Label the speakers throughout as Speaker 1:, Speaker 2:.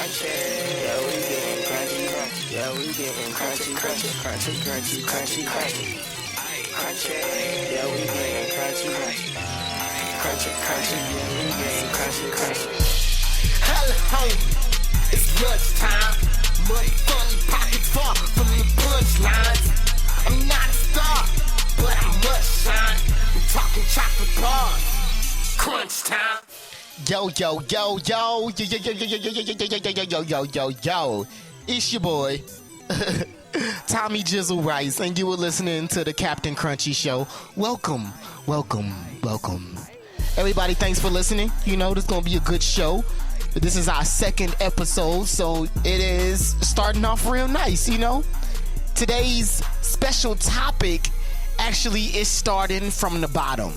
Speaker 1: crunchy. Yeah, we getting crunchy. Yeah, we getting crunchy. Crunchy. Yeah, we getting crunchy. Crunchy. Yeah, we getting crunchy.
Speaker 2: Hell hungry, it's lunchtime. Money funny, pockets far from the punchlines. I'm not a star, but I must shine. I'm talking chocolate bars. Crunch time. Yo. It's your boy, Tommy JiZoo Rice, and you were listening to the Captain Crunchy Show. Welcome. Everybody, thanks for listening. You know, this is going to be a good show. This is our second episode, so it is starting off real nice, you know. Today's special topic actually is starting from the bottom.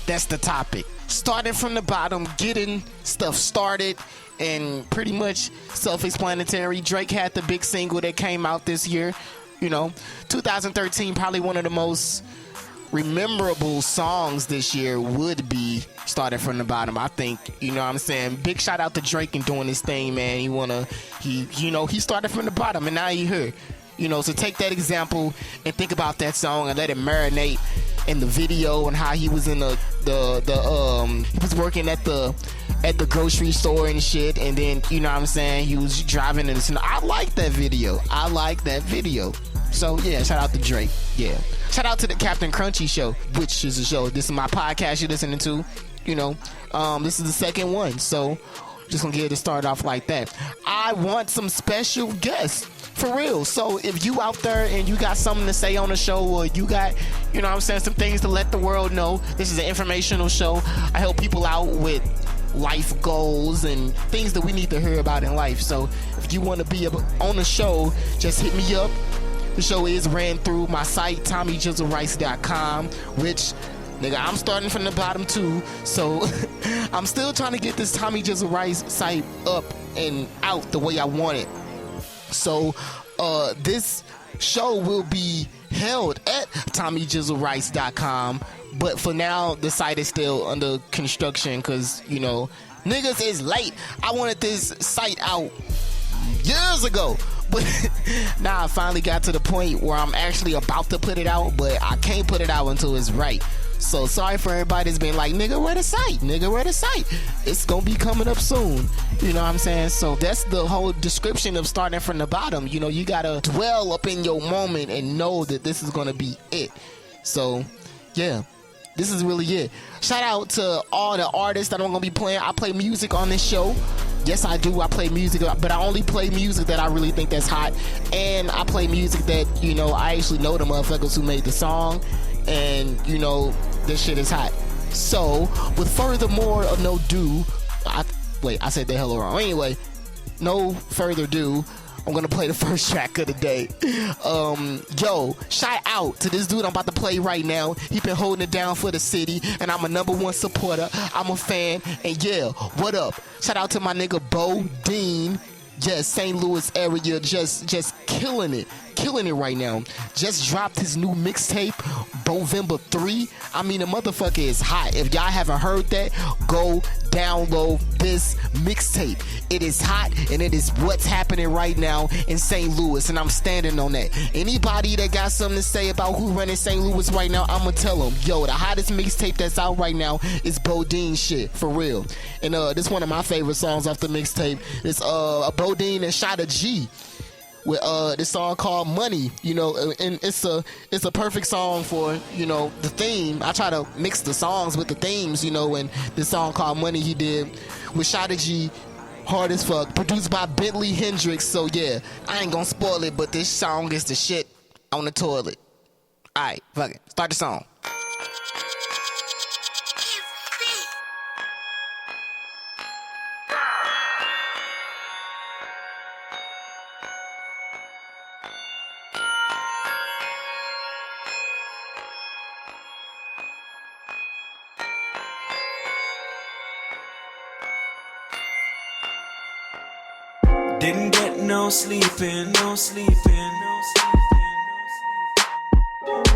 Speaker 2: That's the topic. Starting from the bottom, getting stuff started, and pretty much self-explanatory. Drake had the big single that came out this year. You know, 2013, probably one of the most memorable songs this year would be Started From the Bottom. I think, you know what I'm saying? Big shout out to Drake and doing his thing, man. He started from the bottom and now he here. You know, so take that example and think about that song and let it marinate in the video and how he was in he was working at the grocery store and shit, and then, you know what I'm saying, he was driving in the snow. I like that video. So yeah, shout out to Drake. Yeah. Shout out to the Captain Crunchy Show, which is a show. This is my podcast you're listening to. You know, this is the second one, so just gonna get it started off like that. I want some special guests, for real. So if you out there and you got something to say on the show, or you got, you know what I'm saying, some things to let the world know, this is an informational show. I help people out with life goals and things that we need to hear about in life. So if you want to be on the show, just hit me up. The show is ran through my site, TommyJizzleRice.com, which, nigga, I'm starting from the bottom too. So I'm still trying to get this Tommy Jizzle Rice site up and out the way I want it. So this show will be held at TommyJizzleRice.com, but for now the site is still under construction because, you know, niggas is late. I wanted this site out years ago, but now I finally got to the point where I'm actually about to put it out, but I can't put it out until it's right. So sorry for everybody that's been like, nigga, where the site? It's gonna be coming up soon. You know what I'm saying? So that's the whole description of starting from the bottom. You know, you gotta dwell up in your moment and know that this is gonna be it. So yeah, this is really it. Shout out to all the artists that I'm gonna be playing. I play music on this show. Yes, I do. I play music, but I only play music that I really think that's hot. And I play music that, you know, I actually know the motherfuckers who made the song. And, you know, this shit is hot. So, with furthermore of no ado, I said the hell wrong. Anyway, no further ado, I'm gonna play the first track of the day. Shout out to this dude I'm about to play right now. He been holding it down for the city, and I'm a #1 supporter. I'm a fan, and yeah, what up? Shout out to my nigga Bo Dean. Yes, St. Louis area, just killing it right now. Just dropped his new mixtape, Bovember 3. I mean, the motherfucker is hot. If y'all haven't heard that, go download this mixtape. It is hot, and it is what's happening right now in St. Louis, and I'm standing on that. Anybody that got something to say about who running St. Louis right now, I'ma tell them, yo, the hottest mixtape that's out right now is Bodine shit, for real. And this one of my favorite songs off the mixtape. It's Bodine and Shotta G with this song called Money, you know, and it's a perfect song for, you know, the theme. I try to mix the songs with the themes, you know, and this song called Money he did with Shotta G, hard as fuck, produced by Bentley Hendrix. So yeah, I ain't gonna spoil it, but this song is the shit on the toilet. Alright, fuck it, start the song.
Speaker 3: Didn't get no sleeping.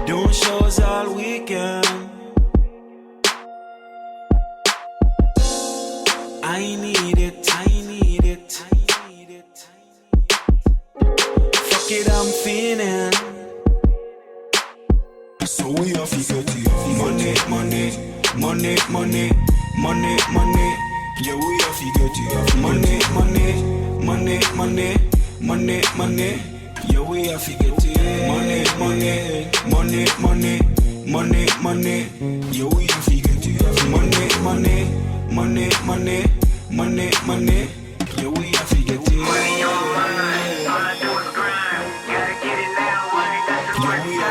Speaker 3: Doing shows all weekend. I need it. it, I'm feeling.
Speaker 4: So we have to get it. Money, money, money, money, money, money. Yeah, we have to get it. Money, money, money, money, money, money. Yeah, we have to get it. Money, money, money, money, money, money. Yeah, we have to get it. Money, money, money, money, money, money. Yeah, we have to get it.
Speaker 1: Money on my mind, all I do is grind. Gotta get it now, I ain't got to work now.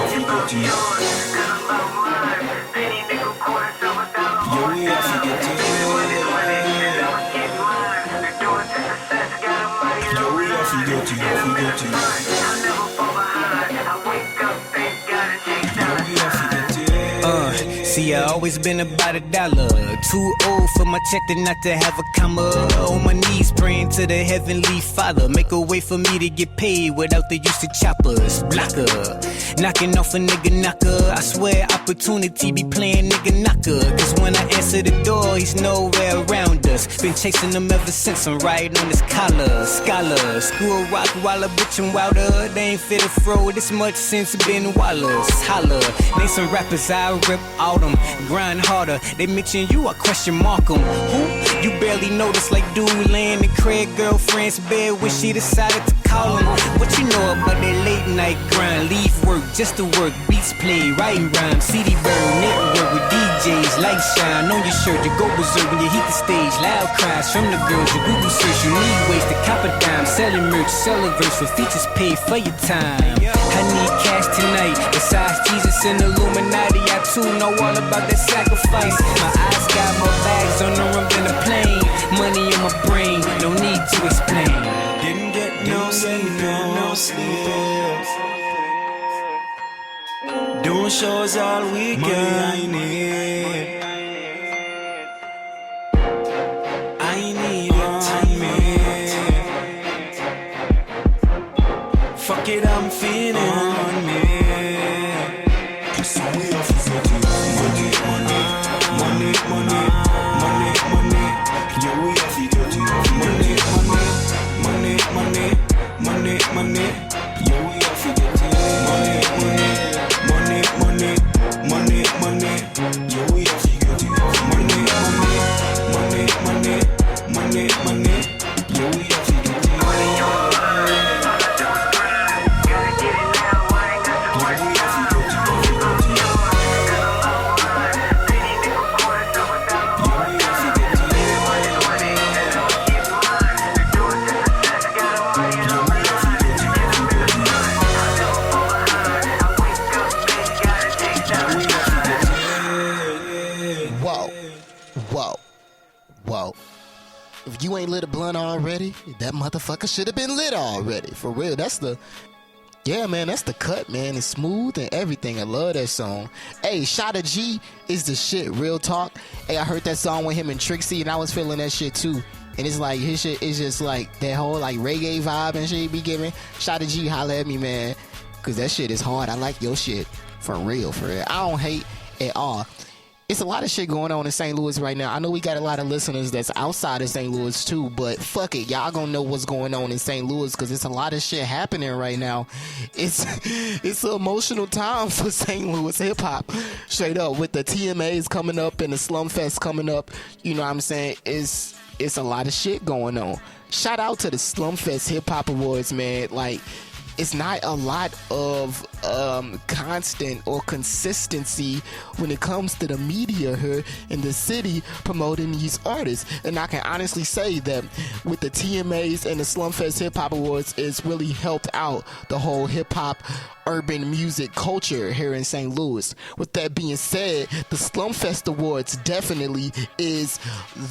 Speaker 1: It's both yours, 'cause I'm about mine. Penny, nickel, quarter, silver, dollar,
Speaker 4: Yeah, we have to get it.
Speaker 1: money, money, I'ma get mine. The door to success, got a money
Speaker 4: Yeah, we have to get it.
Speaker 1: I'll never fall behind. I wake up, thank God, and take time.
Speaker 4: We have to get it.
Speaker 5: See, I always been about $1. Too old for my check to not to have a comma. On my knees praying to the heavenly Father. Make a way for me to get paid without the use of choppers. Blocker, knocking off a nigga knocker. I swear opportunity be playing nigga knocker. Cause when I answer the door, he's nowhere around us. Been chasing him ever since I'm riding on his collar. Scholar, school rock while a bitch and wilder. They ain't fit to throw this much since been Wallace. Holler, name some rappers I rip all them. Grind harder, they mention you, I question mark 'em. Who? You barely notice like dude laying in Craig girlfriend's bed when she decided to call him. What you know about that late night grind? Leave work just to work, beats play, writing rhymes, CD burn, network with DJs, light shine on your shirt. You go berserk when you hit the stage, loud cries from the girls. You Google search, you need ways to cop a dime, selling merch, sell a verse for features paid for your time. I need cash tonight, besides Jesus and Illuminati, I too know all about that sacrifice. My eyes got more bags on the rim than a plane. Money in my brain, no need to explain.
Speaker 3: Didn't get no sleep, no sleep. Doing shows all weekend.
Speaker 4: Money I need.
Speaker 3: I need it, time it. Fuck it, I'm feeling on me.
Speaker 4: So we have to get it. Money, money, money, money, money, money. Yeah, we have to get it. Money, money, money, money, money, money. Yeah, we have to get it. Money, money, money, money, money, money. Yeah, we have to get it. Money, money, money, money, money, money. Yeah, we have to get it.
Speaker 1: Money on my mind, all I do is grind. Gotta get it now, I ain't got to work now.
Speaker 2: Whoa. If you ain't lit a blunt already, that motherfucker should have been lit already. For real, that's the cut, man. It's smooth and everything. I love that song. Hey, Shotta G is the shit, real talk. Hey, I heard that song with him and Trixie, and I was feeling that shit too. And it's like, his shit is just like that whole like reggae vibe and shit he be giving. Shotta G, holla at me, man. Cause that shit is hard. I like your shit. For real, for real. I don't hate at all. It's a lot of shit going on in St. Louis right now. I know we got a lot of listeners that's outside of St. Louis too, but fuck it. Y'all gonna know what's going on in St. Louis because it's a lot of shit happening right now. It's an emotional time for St. Louis hip hop. Straight up, with the TMAs coming up and the Slum Fest coming up, you know what I'm saying? It's a lot of shit going on. Shout out to the Slum Fest Hip Hop Awards, man. Like, it's not a lot of constant or consistency when it comes to the media here in the city promoting these artists. And I can honestly say that with the TMAs and the Slumfest Hip Hop Awards, it's really helped out the whole hip hop urban music culture here in St. Louis. With that being said, the Slumfest Awards definitely is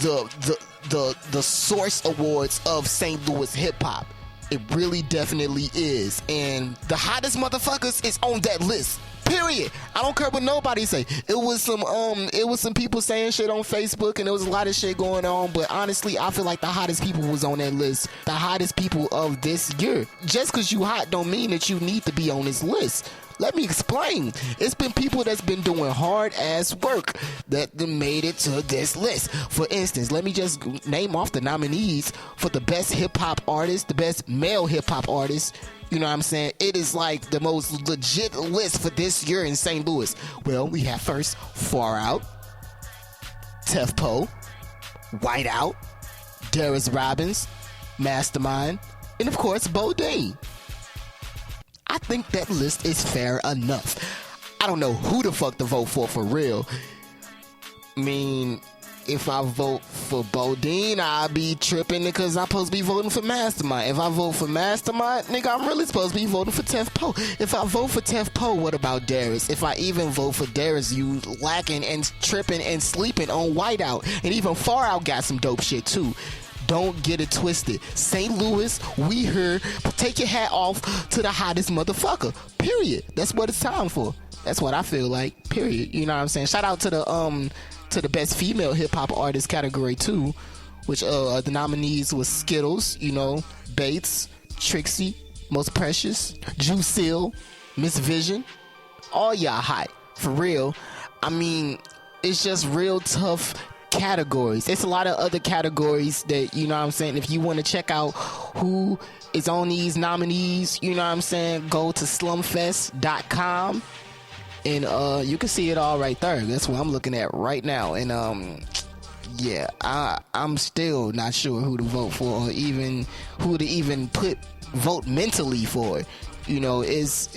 Speaker 2: the source awards of St. Louis hip hop. It really definitely is. And the hottest motherfuckers is on that list. Period. I don't care what nobody say. It was some people saying shit on Facebook and there was a lot of shit going on, but honestly, I feel like the hottest people was on that list. The hottest people of this year. Just cause you hot don't mean that you need to be on this list. Let me explain. It's been people that's been doing hard ass work that made it to this list. For instance, let me just name off the nominees for the best hip hop artist, the best male hip hop artist. You know what I'm saying? It is like the most legit list for this year in St. Louis. Well, we have first Far Out, Tefpo, Whiteout, Darius Robbins, Mastermind, and of course, Bodine. I think that list is fair enough. I don't know who the fuck to vote for real. I mean, if I vote for Bodine, I'll be tripping because I'm supposed to be voting for Mastermind. If I vote for Mastermind, nigga, I'm really supposed to be voting for Tefpo. If I vote for Tefpo, what about Darius? If I even vote for Darius, you lacking and tripping and sleeping on Whiteout. And even Far Out got some dope shit too. Don't get it twisted. St. Louis, we here. Take your hat off to the hottest motherfucker. Period. That's what it's time for. That's what I feel like. Period. You know what I'm saying? Shout out to the best female hip hop artist category too, which the nominees was Skittles, you know, Bates, Trixie, Most Precious, Juicille, Miss Vision. All y'all hot for real. I mean, it's just real tough categories. It's a lot of other categories that, you know what I'm saying, if you want to check out who is on these nominees, you know what I'm saying, go to slumfest.com and you can see it all right there. That's what I'm looking at right now. And yeah, I'm still not sure who to vote for or even who to even vote mentally for. You know, it's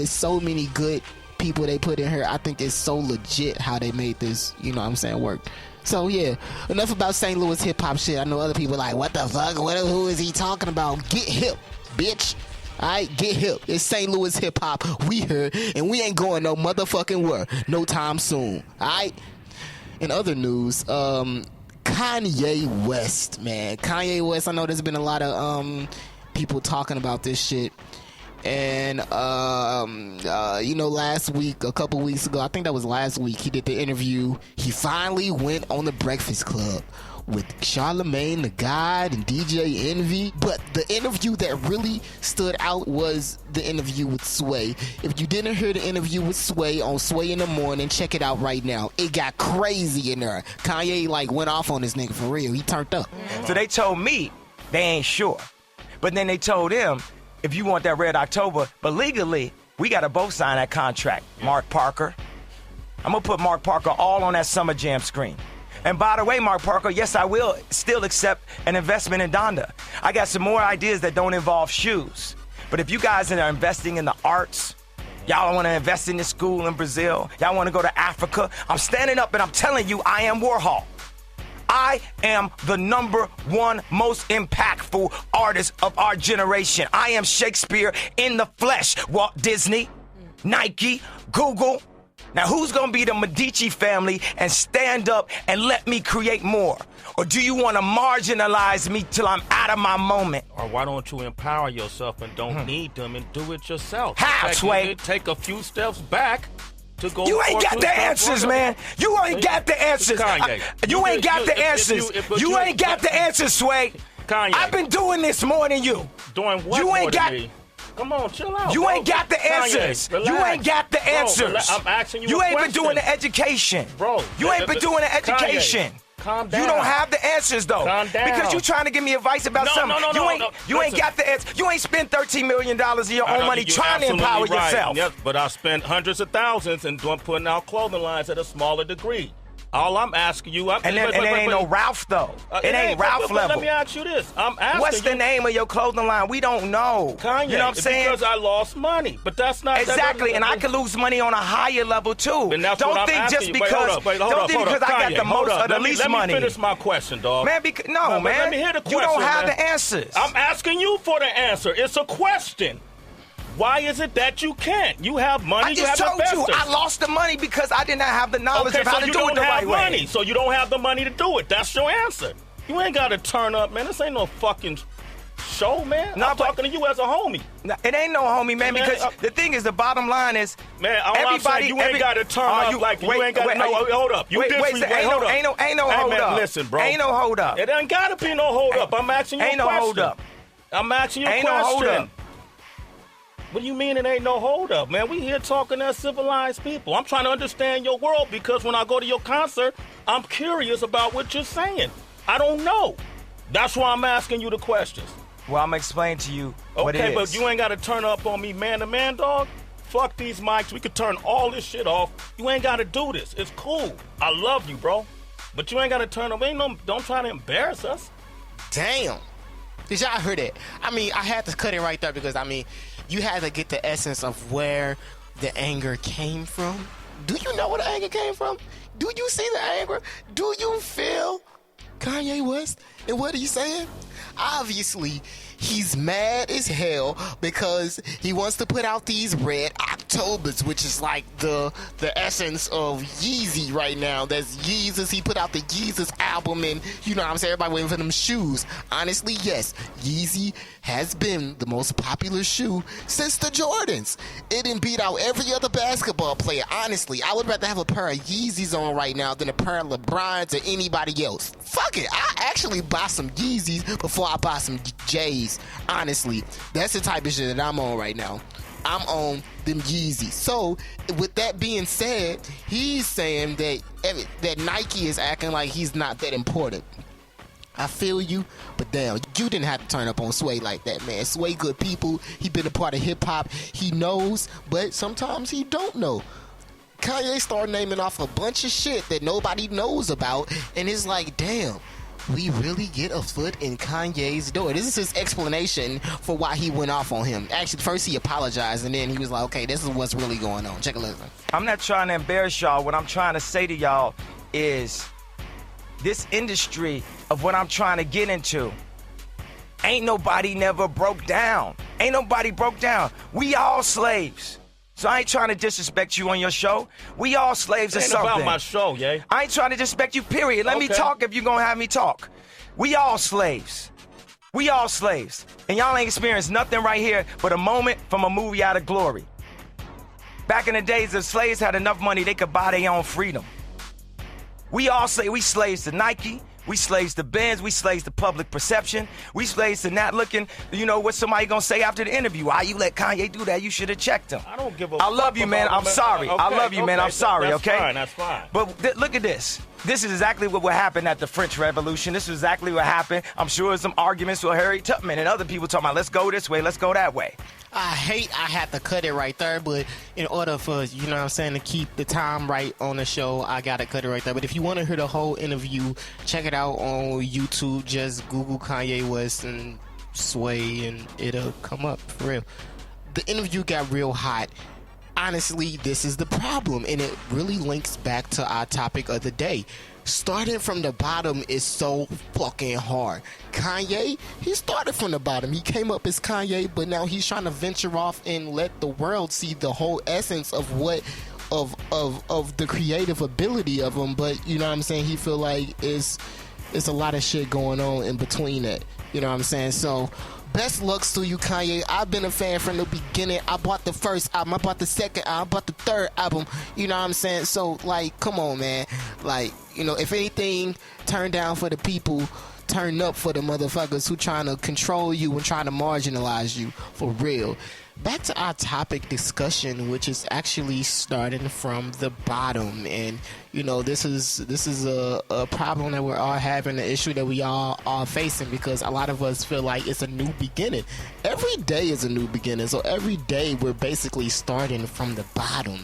Speaker 2: so many good people they put in here. I think it's so legit how they made this, you know what I'm saying, work. So yeah, enough about St. Louis hip hop shit. I know other people like, what the fuck? Who is he talking about? Get hip, bitch. Alright, get hip. It's St. Louis hip hop. We here, and we ain't going no motherfucking where no time soon. Alright. In other news, Kanye West, man. Kanye West. I know there's been a lot of people talking about this shit. And you know, last week, a couple weeks ago, I think that was last week, he did the interview. He finally went on the Breakfast Club with Charlamagne the God and DJ Envy. But the interview that really stood out was the interview with Sway. If you didn't hear the interview with Sway on Sway in the Morning, check it out right now. It got crazy in there. Kanye like went off on this nigga for real. He turned up.
Speaker 6: So they told me they ain't sure. But then they told him, if you want that Red October, but legally, we got to both sign that contract. Mark Parker. I'm going to put Mark Parker all on that Summer Jam screen. And by the way, Mark Parker, yes, I will still accept an investment in Donda. I got some more ideas that don't involve shoes. But if you guys are investing in the arts, y'all want to invest in this school in Brazil, y'all want to go to Africa, I'm standing up and I'm telling you, I am Warhol. I am the #1 most impactful artist of our generation. I am Shakespeare in the flesh. Walt Disney, Nike, Google. Now, who's going to be the Medici family and stand up and let me create more? Or do you want to marginalize me till I'm out of my moment?
Speaker 7: Or why don't you empower yourself and don't need them and do it yourself?
Speaker 6: How, Sway?
Speaker 7: Take a few steps back.
Speaker 6: You ain't got the answers, man. You ain't got the answers. You ain't got the answers. You ain't got the answers, Sway.
Speaker 7: Kanye.
Speaker 6: I've been doing this more than you.
Speaker 7: Doing what
Speaker 6: you ain't got.
Speaker 7: Me? Come on, chill out.
Speaker 6: You ain't got the answers.
Speaker 7: Kanye,
Speaker 6: you ain't got the answers.
Speaker 7: I'm asking you.
Speaker 6: You ain't been doing the education,
Speaker 7: bro.
Speaker 6: You ain't been doing the education.
Speaker 7: Kanye. Calm down.
Speaker 6: You don't have the answers though.
Speaker 7: Calm down.
Speaker 6: Because you trying to give me advice about something. You ain't got the answer. You ain't spent $13 million of your own money trying to empower yourself.
Speaker 7: Yes, but I spent hundreds of thousands and putting out clothing lines at a smaller degree. All I'm asking you,
Speaker 6: it ain't no Ralph though. It ain't Ralph level.
Speaker 7: Let me ask you this. I'm asking
Speaker 6: What's the name of your clothing line? We don't know.
Speaker 7: Kanye,
Speaker 6: you know what I'm saying?
Speaker 7: Because I lost money, but that's not
Speaker 6: exactly. And I could lose money on a higher level too.
Speaker 7: And that's
Speaker 6: don't
Speaker 7: what
Speaker 6: think
Speaker 7: I'm
Speaker 6: just
Speaker 7: asking
Speaker 6: because. Don't think because I got the most or the least money.
Speaker 7: Let me finish my question, dog.
Speaker 6: Man, man.
Speaker 7: Let me hear the question.
Speaker 6: You don't have the answers.
Speaker 7: I'm asking you for the answer. It's a question. Why is it that you can't? You have money.
Speaker 6: I just told you I lost the money because I did not have the knowledge of how to do it the right way.
Speaker 7: So you don't have the money to do it. That's your answer. You ain't got to turn up, man. This ain't no fucking show, man. I'm talking to you as a homie.
Speaker 6: It ain't no homie, man, because the thing is, the bottom line is,
Speaker 7: man, everybody, you ain't got to turn up you ain't got to, hold up. Ain't
Speaker 6: no hold up.
Speaker 7: Listen, bro.
Speaker 6: Ain't no hold up.
Speaker 7: It ain't got to be no hold up. I'm asking you a question.
Speaker 6: Ain't no hold up.
Speaker 7: I'm asking you a question.
Speaker 6: Ain't no hold up.
Speaker 7: What do you mean it ain't no hold up, man? We here talking as civilized people. I'm trying to understand your world because when I go to your concert, I'm curious about what you're saying. I don't know. That's why I'm asking you the questions.
Speaker 6: Well, I'm going to explain to you what it
Speaker 7: Okay,
Speaker 6: is.
Speaker 7: but you ain't got to turn up on me man to man, dog. Fuck these mics. We could turn all this shit off. You ain't got to do this. It's cool. I love you, bro. But you ain't got to turn up. Don't try to embarrass us.
Speaker 2: Damn. Did y'all hear that? I mean, I had to cut it right there because, I mean, you had to get the essence of where the anger came from. Do you know where the anger came from? Do you see the anger? Do you feel Kanye West? And what are you saying? Obviously, he's mad as hell because he wants to put out these Red Octobers, which is like the essence of Yeezy right now. That's Yeezus. He put out the Yeezus album, and you know what I'm saying? Everybody waiting for them shoes. Honestly, yes, Yeezy has been the most popular shoe since the Jordans. It didn't beat out every other basketball player. Honestly, I would rather have a pair of Yeezys on right now than a pair of LeBrons or anybody else. Fuck it. I actually buy some Yeezys before I buy some J's. Honestly, that's the type of shit that I'm on right now. I'm on them Yeezys. So, with that being said, he's saying that Nike is acting like he's not that important. I feel you, but damn, you didn't have to turn up on Sway like that, man. Sway good people. He been a part of hip-hop. He knows, but sometimes he don't know. Kanye started naming off a bunch of shit that nobody knows about, and it's like, damn, we really get a foot in Kanye's door. This is his explanation for why he went off on him. Actually, first he apologized, and then he was like, okay, this is what's really going on. Check a listen.
Speaker 6: I'm not trying to embarrass y'all. What I'm trying to say to y'all is this industry of what I'm trying to get into, ain't nobody never broke down. Ain't nobody broke down. We all slaves. So I ain't trying to disrespect you on your show. We all slaves of
Speaker 7: Ain't
Speaker 6: something.
Speaker 7: about my show, yay.
Speaker 6: I ain't trying to disrespect you, period. Let me
Speaker 7: Okay.
Speaker 6: talk if you're going to have me talk. We all slaves. We all slaves. And y'all ain't experienced nothing right here but a moment from a movie out of glory. Back in the days, the slaves had enough money they could buy their own freedom. We all say we slaves to Nike. We slaves to Benz. We slaves to public perception. We slaves to not looking, you know, what somebody gonna say after the interview. Why you let Kanye do that? You should have checked him.
Speaker 7: I don't give a
Speaker 6: I love
Speaker 7: fuck
Speaker 6: you, man.
Speaker 7: about
Speaker 6: I'm
Speaker 7: him.
Speaker 6: sorry. I
Speaker 7: Okay,
Speaker 6: love you, man.
Speaker 7: okay,
Speaker 6: I'm sorry,
Speaker 7: that's
Speaker 6: okay?
Speaker 7: fine, that's fine.
Speaker 6: But look at this. This is exactly what happened at the French Revolution. This is exactly what happened. I'm sure there's some arguments with Harry Tubman and other people talking about, let's go this way, let's go that way.
Speaker 2: I hate I had to cut it right there, but in order for, you know what I'm saying, to keep the time right on the show, I gotta cut it right there. But if you want to hear the whole interview, check it out on YouTube. Just Google Kanye West and Sway and it'll come up, for real. The interview got real hot. Honestly, this is the problem, and it really links back to our topic of the day. Starting from the bottom is so fucking hard. Kanye, he started from the bottom. He came up as Kanye, but now he's trying to venture off and let the world see the whole essence of what of the creative ability of him. But you know what I'm saying? He feel like it's a lot of shit going on in between that. You know what I'm saying? So best lucks to you, Kanye. I've been a fan from the beginning. I bought the first album. I bought the second album. I bought the third album. You know what I'm saying? So, like, come on, man. Like, you know, if anything, turn down for the people, turn up for the motherfuckers who trying to control you and trying to marginalize you. For real. Back to our topic discussion, which is actually starting from the bottom. And, you know, this is a problem that we're all having, an issue that we all are facing, because a lot of us feel like it's a new beginning. Every day is a new beginning. So every day we're basically starting from the bottom.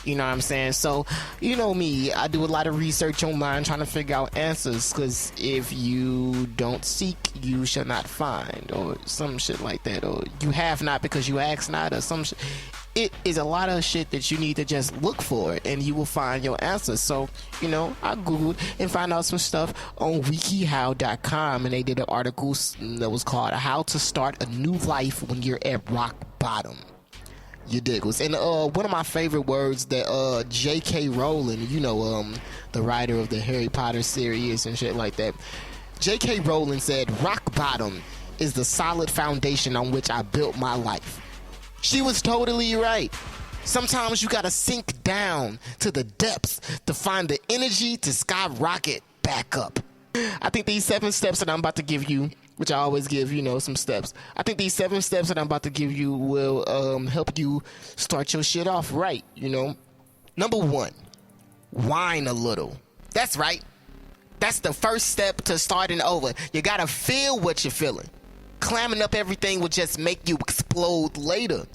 Speaker 2: You know what I'm saying? So, you know me, I do a lot of research online trying to figure out answers, because if you don't seek, you shall not find, or some shit like that, or you have not because you ask not, or some shit. It is a lot of shit that you need to just look for, and you will find your answers. So, you know, I Googled and found out some stuff on wikihow.com, and they did an article that was called How to Start a New Life When You're at Rock Bottom. You dig? And one of my favorite words that J.K. Rowling, you know, the writer of the Harry Potter series and shit like that, J.K. Rowling said, "Rock bottom is the solid foundation on which I built my life." She was totally right. Sometimes you gotta sink down to the depths to find the energy to skyrocket back up. I think these 7 steps that I'm about to give you, which I always give, you know, some steps. I think these 7 steps that I'm about to give you will help you start your shit off right, you know. Number 1, whine a little. That's right. That's the first step to starting over. You gotta feel what you're feeling. Clamming up everything will just make you explode later.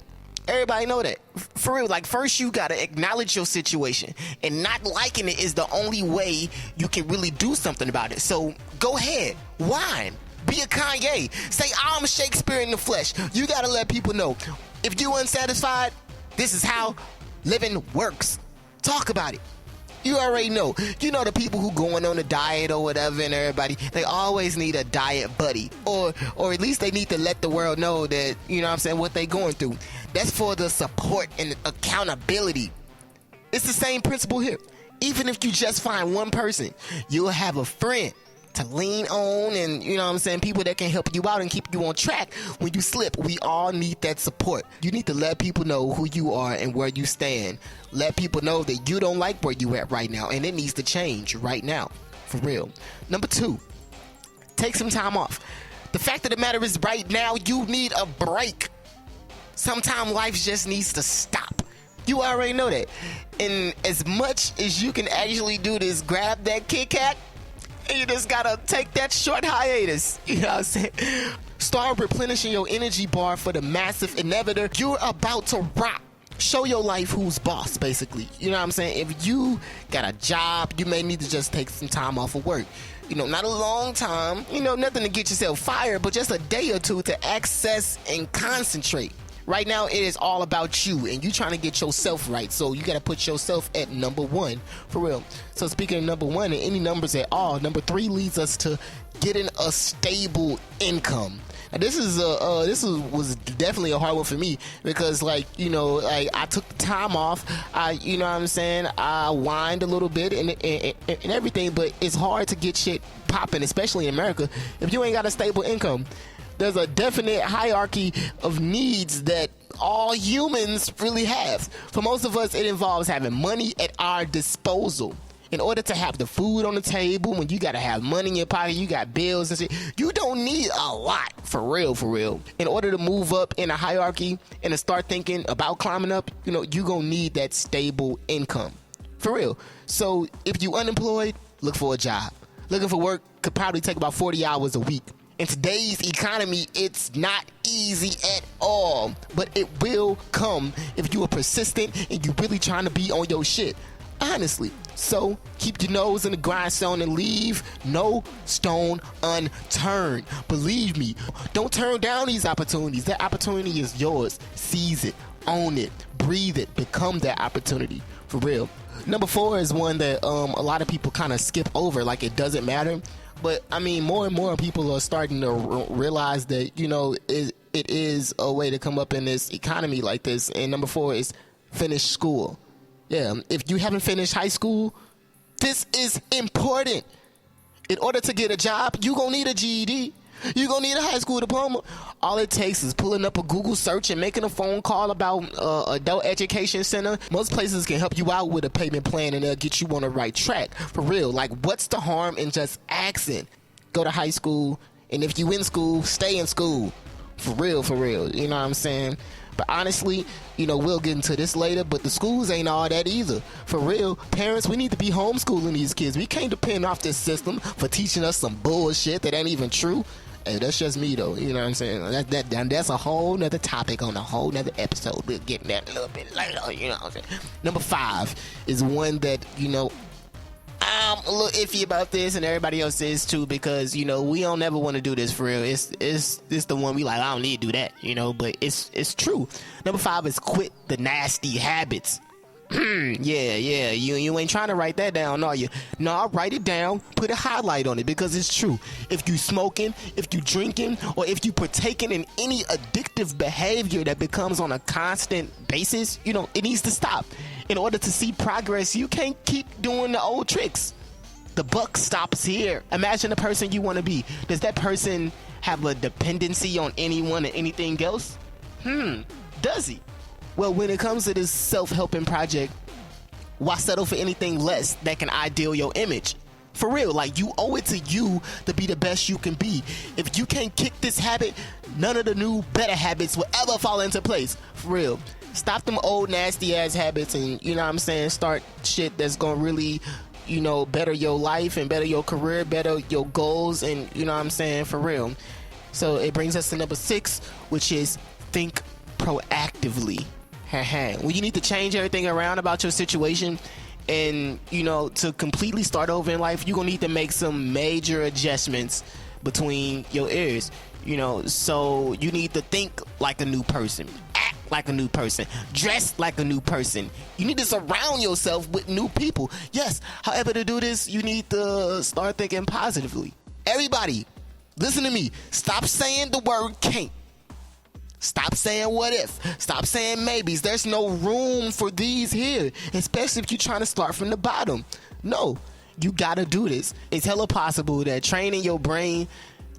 Speaker 2: Everybody know that. For real, like, first you gotta acknowledge your situation, and not liking it is the only way you can really do something about it. So go ahead, whine, be a Kanye, say I'm Shakespeare in the flesh. You gotta let people know, if you unsatisfied, this is how living works. Talk about it. You already know. You know the people who going on a diet or whatever, and everybody, they always need a diet buddy. Or at least they need to let the world know that, you know what I'm saying, what they going through. That's for the support and accountability. It's the same principle here. Even if you just find one person, you'll have a friend to lean on, and, you know what I'm saying, people that can help you out and keep you on track when you slip. We all need that support. You need to let people know who you are and where you stand. Let people know that you don't like where you at right now, and it needs to change right now, for real. Number 2, take some time off. The fact of the matter is, right now, you need a break. Sometimes life just needs to stop. You already know that. And as much as you can actually do this, grab that Kit Kat, and you just gotta take that short hiatus. You know what I'm saying? Start replenishing your energy bar for the massive inevitable. You're about to rock. Show your life who's boss, basically. You know what I'm saying? If you got a job, you may need to just take some time off of work. You know, not a long time. You know, nothing to get yourself fired, but just a day or two to access and concentrate. Right now, it is all about you, and you trying to get yourself right. So you got to put yourself at number 1, for real. So speaking of number 1, and any numbers at all, number 3 leads us to getting a stable income. Now, this was definitely a hard one for me, because, like, you know, like, I took the time off. You know what I'm saying? I whined a little bit and everything, but it's hard to get shit popping, especially in America, if you ain't got a stable income. There's a definite hierarchy of needs that all humans really have. For most of us, it involves having money at our disposal. In order to have the food on the table, when you gotta have money in your pocket, you got bills and shit, you don't need a lot, for real, for real. In order to move up in a hierarchy and to start thinking about climbing up, you know, you gonna need that stable income, for real. So if you unemployed, look for a job. Looking for work could probably take about 40 hours a week. In today's economy, it's not easy at all, but it will come if you are persistent and you really trying to be on your shit, honestly. So keep your nose in the grindstone and leave no stone unturned. Believe me, don't turn down these opportunities. That opportunity is yours. Seize it, own it, breathe it, become that opportunity, for real. Number 4 is one that a lot of people kind of skip over, like it doesn't matter. But, I mean, more and more people are starting to realize that, you know, it is a way to come up in this economy like this. And number 4 is finish school. Yeah, if you haven't finished high school, this is important. In order to get a job, you're going to need a GED. You're going to need a high school diploma. All it takes is pulling up a Google search and making a phone call about adult education center. Most places can help you out with a payment plan, and they'll get you on the right track. For real, like, what's the harm in just asking? Go to high school, and if you in school, stay in school. For real, for real. You know what I'm saying? But honestly, you know, we'll get into this later, but the schools ain't all that either. For real, parents, we need to be homeschooling these kids. We can't depend off this system for teaching us some bullshit that ain't even true. Hey, that's just me, though. You know what I'm saying? That's a whole nother topic on a whole nother episode. We'll get in that a little bit later. You know what I'm saying? Number 5 is one that, you know, I'm a little iffy about this, and everybody else is too, because, you know, we don't ever want to do this for real. It's the one we like, I don't need to do that, you know, but it's true. Number 5 is quit the nasty habits. Yeah, you ain't trying to write that down, are you? No, write it down, put a highlight on it, because it's true. If you smoking, if you drinking, or if you partaking in any addictive behavior that becomes on a constant basis, you know, it needs to stop. In order to see progress, you can't keep doing the old tricks. The buck stops here. Imagine the person you want to be. Does that person have a dependency on anyone or anything else? Does he? Well, when it comes to this self-helping project, why settle for anything less that can ideal your image? For real, like, you owe it to you to be the best you can be. If you can't kick this habit, none of the new better habits will ever fall into place. For real. Stop them old nasty ass habits and, you know what I'm saying, start shit that's gonna really, you know, better your life and better your career, better your goals, and, you know what I'm saying, for real. So it brings us to number 6, which is think proactively. When you need to change everything around about your situation and, to completely start over in life, you're going to need to make some major adjustments between your ears. So you need to think like a new person, act like a new person, dress like a new person. You need to surround yourself with new people. Yes, however, to do this, you need to start thinking positively. Everybody, listen to me. Stop saying the word can't. Stop saying what if. Stop saying maybes. There's no room for these here, especially if you're trying to start from the bottom. No, you gotta do this. It's hella possible that training your brain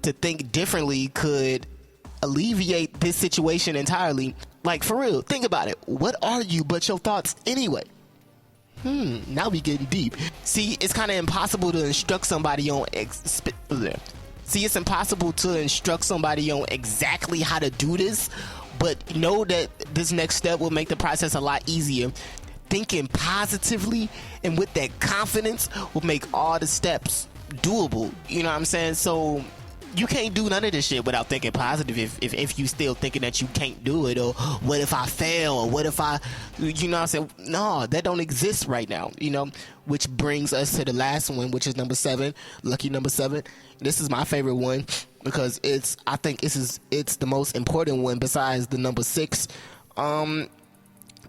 Speaker 2: to think differently could alleviate this situation entirely. Like, for real, think about it. What are you but your thoughts anyway? Now we getting deep. See, it's kind of impossible to instruct somebody on it's impossible to instruct somebody on exactly how to do this, but know that this next step will make the process a lot easier. Thinking positively and with that confidence will make all the steps doable. You know what I'm saying? So you can't do none of this shit without thinking positive if you still thinking that you can't do it, or what if I fail, or what if I, you know what I'm saying? No, that don't exist right now, which brings us to the last one, which is number 7, lucky number 7. This is my favorite one because I think it's the most important one besides the number 6.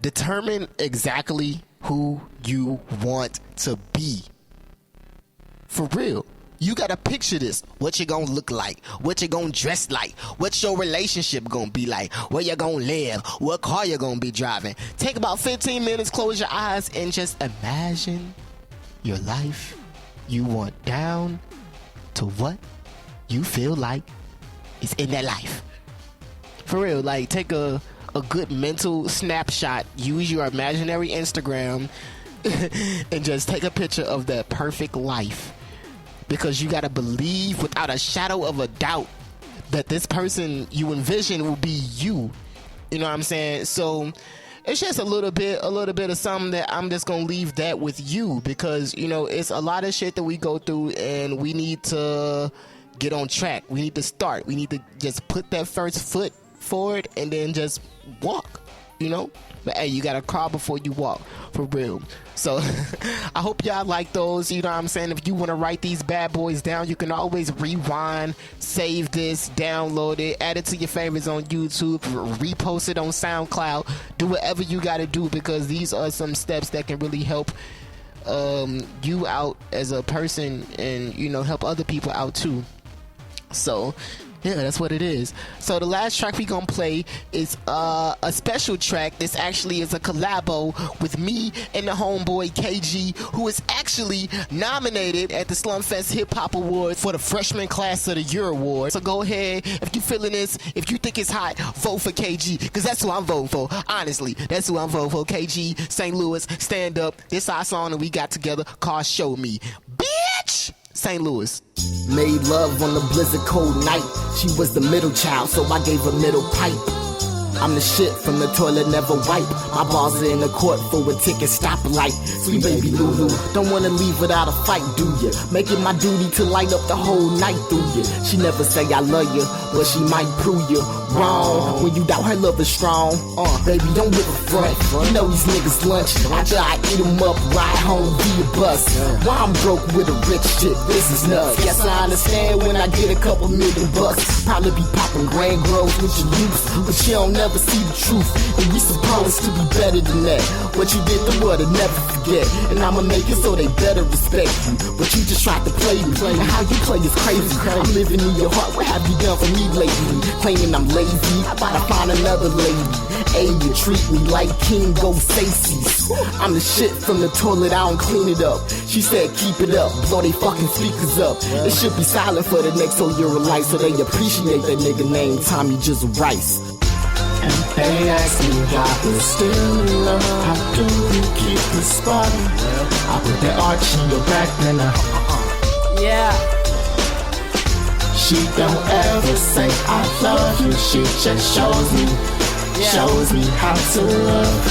Speaker 2: Determine exactly who you want to be. For real. You gotta picture this. What you gonna look like? What you gonna dress like? What's your relationship gonna be like? Where you gonna live? What car you gonna be driving? Take about 15 minutes, close your eyes, and just imagine your life you want down to what you feel like is in that life. For real, like, take a good mental snapshot. Use your imaginary Instagram and just take a picture of that perfect life. Because you gotta believe without a shadow of a doubt that this person you envision will be you. You know what I'm saying? So it's just a little bit of something that I'm just gonna leave that with you, because it's a lot of shit that we go through and we need to get on track. We need to start. We need to just put that first foot forward and then just walk. But hey, you gotta crawl before you walk, for real. So I hope y'all like those. You know what I'm saying? If you want to write these bad boys down, you can always rewind, save this, download it, add it to your favorites on YouTube, repost it on SoundCloud. Do whatever you gotta do, because these are some steps that can really help you out as a person, and help other people out too. So yeah, that's what it is. So the last track we gonna play is a special track. This actually is a collabo with me and the homeboy KG, who is actually nominated at the Slumfest Hip Hop Awards for the Freshman Class of the Year Award. So go ahead, if you feeling this, if you think it's hot, vote for KG, because that's who I'm voting for. Honestly, that's who I'm voting for. KG, St. Louis, stand up. This our song that we got together called Show Me. Bitch! St. Louis.
Speaker 8: Made love on a blizzard cold night. She was the middle child, so I gave her middle pipe. I'm the shit from the toilet, never wipe. My balls are in the court for a ticket stoplight. Sweet baby Lulu, don't wanna leave without a fight, do ya? Make it my duty to light up the whole night through ya. She never say I love you, but she might prove you wrong. When you doubt her love is strong, baby, don't give a front. You know these niggas lunch. After I eat them up, ride home via bus. Why I'm broke with a rich chick, this is nuts. Yes, I understand when I get a couple $1,000,000. Probably be popping grand grows with your youth, but you don't never see the truth, and we supposed to be better than that. What you did the world will never forget, and I'ma make it so they better respect you. But you just tried to play me, and how you play is crazy. I'm living in your heart, what have you done for me lately? Claiming I'm lazy, I find another lady. Hey, you treat me like King Go Stacey's. I'm the shit from the toilet, I don't clean it up. She said keep it up, blow they fucking speakers up. It should be silent for the next whole year of life, so they appreciate that nigga named Tommy Jizzle Rice.
Speaker 9: And they ask me why we're still in love. How do we keep the spark? I put that arch in your back and
Speaker 10: yeah.
Speaker 9: She don't ever say I love you. She just shows me how to love.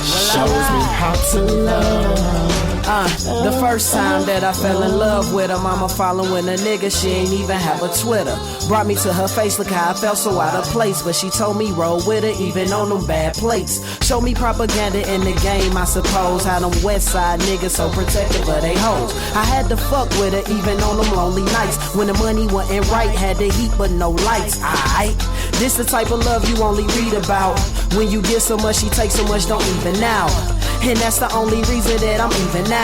Speaker 9: Shows me how to love.
Speaker 10: The first time that I fell in love with her, mama following a nigga, she ain't even have a Twitter. Brought me to her face, look how I felt so out of place. But she told me roll with her, even on them bad plates. Show me propaganda in the game, I suppose. How them west side niggas so protective of they hoes. I had to fuck with her, even on them lonely nights. When the money wasn't right, had the heat but no lights. Aight, this the type of love you only read about. When you give so much, she takes so much, don't even out. And that's the only reason that I'm even now.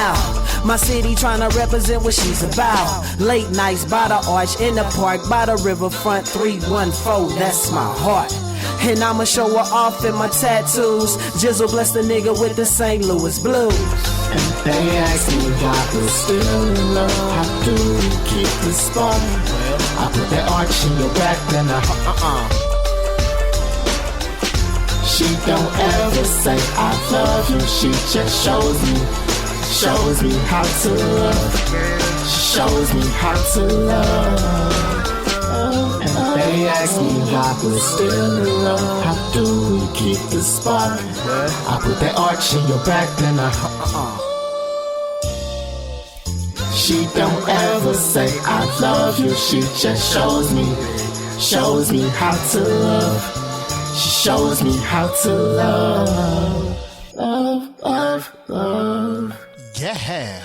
Speaker 10: My city tryna represent what she's about. Late nights by the arch, in the park, by the riverfront, 314, that's my heart. And I'ma show her off in my tattoos. JiZoo bless the nigga with the St. Louis blues.
Speaker 9: And they ask me why we're still in love. How do we keep the spark? I put that arch in your back, then She don't ever say I love you. She just shows me how to love. She shows me how to love. And they ask me why we're still in love. How do we keep the spark? I put that arch in your back, then She don't ever say I love you. She just shows me how to love. She shows me how to love.
Speaker 2: Yeah,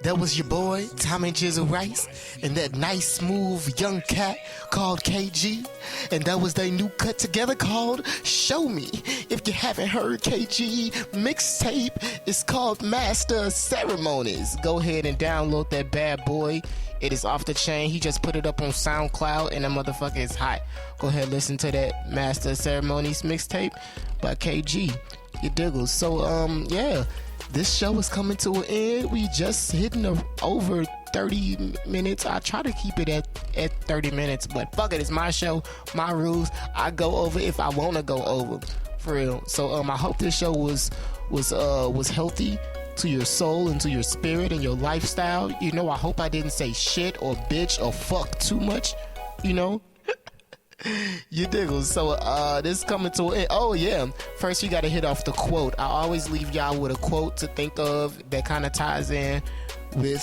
Speaker 2: that was your boy Tommy JiZoo Rice and that nice smooth young cat called KG, and that was their new cut together called Show Me. If you haven't heard KG mixtape, it's called Master Ceremonies. Go ahead and download that bad boy. It is off the chain. He just put it up on SoundCloud and that motherfucker is hot. Go ahead, listen to that Master Ceremonies mixtape by KG. You diggle. So yeah, this show is coming to an end. We just hitting over 30 minutes. I try to keep it at 30 minutes, but fuck it, it's my show, my rules. I go over if I want to go over, for real. So I hope this show was healthy to your soul and to your spirit and your lifestyle. You know, I hope I didn't say shit or bitch or fuck too much, you know. You diggle. So this is coming to an end. Oh yeah, first you gotta hit off the quote. I always leave y'all with a quote to think of that kind of ties in with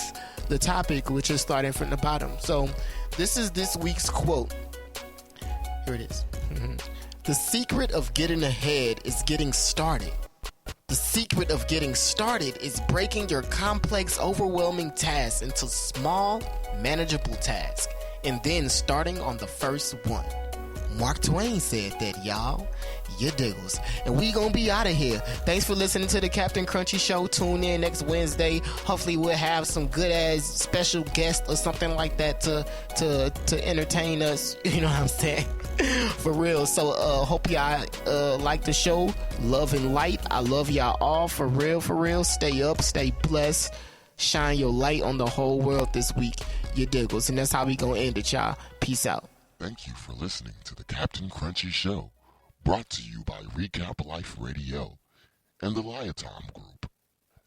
Speaker 2: the topic, which is starting from the bottom. So this is this week's quote. Here it is. The secret of getting ahead is getting started. The secret of getting started is breaking your complex, overwhelming tasks into small, manageable tasks, and then starting on the first one. Mark Twain said that, y'all. You diggles. And we gonna be out of here. Thanks for listening to the Captain Crunchy Show. Tune in next Wednesday. Hopefully we'll have some good ass special guest or something like that to entertain us. You know what I'm saying? For real. So hope y'all like the show. Love and light. I love y'all all. For real, for real. Stay up, stay blessed. Shine your light on the whole world this week. You diggles. And that's how we gonna end it, y'all. Peace out.
Speaker 11: Thank you for listening to the Captain Crunchy Show, brought to you by Recap Life Radio and the Liatom Group.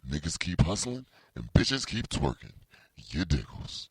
Speaker 11: Niggas keep hustling and bitches keep twerking. You diggles.